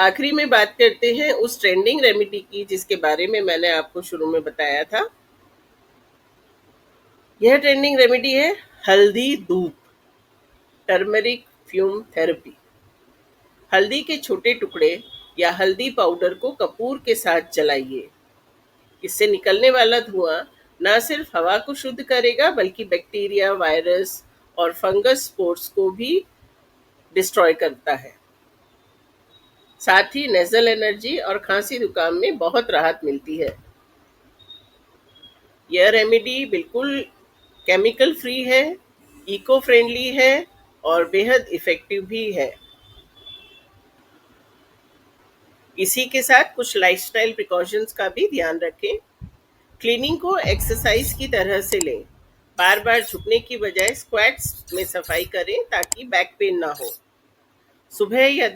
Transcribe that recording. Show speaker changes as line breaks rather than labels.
आखिरी में बात करते हैं उस ट्रेंडिंग रेमेडी की जिसके बारे में मैंने आपको शुरू में बताया था। यह ट्रेंडिंग रेमेडी है हल्दी धूप, टर्मरिक फ्यूम थेरेपी। हल्दी के छोटे टुकड़े या हल्दी पाउडर को कपूर के साथ जलाइए। इससे निकलने वाला धुआं न सिर्फ हवा को शुद्ध करेगा बल्कि बैक्टीरिया, वायरस और फंगस स्पोर्स को भी डिस्ट्रॉय करता है। साथ ही नेजल एलर्जी और खांसी जुकाम में बहुत राहत मिलती है। यह रेमेडी बिल्कुल केमिकल फ्री है, इको फ्रेंडली है और बेहद इफेक्टिव भी है। इसी के साथ कुछ लाइफस्टाइल प्रिकॉशंस का भी ध्यान रखें। क्लीनिंग को एक्सरसाइज की तरह से लें। बार बार झुकने की बजाय स्क्वैट्स में सफाई करें ताकि बैक पेन ना हो। सुबह या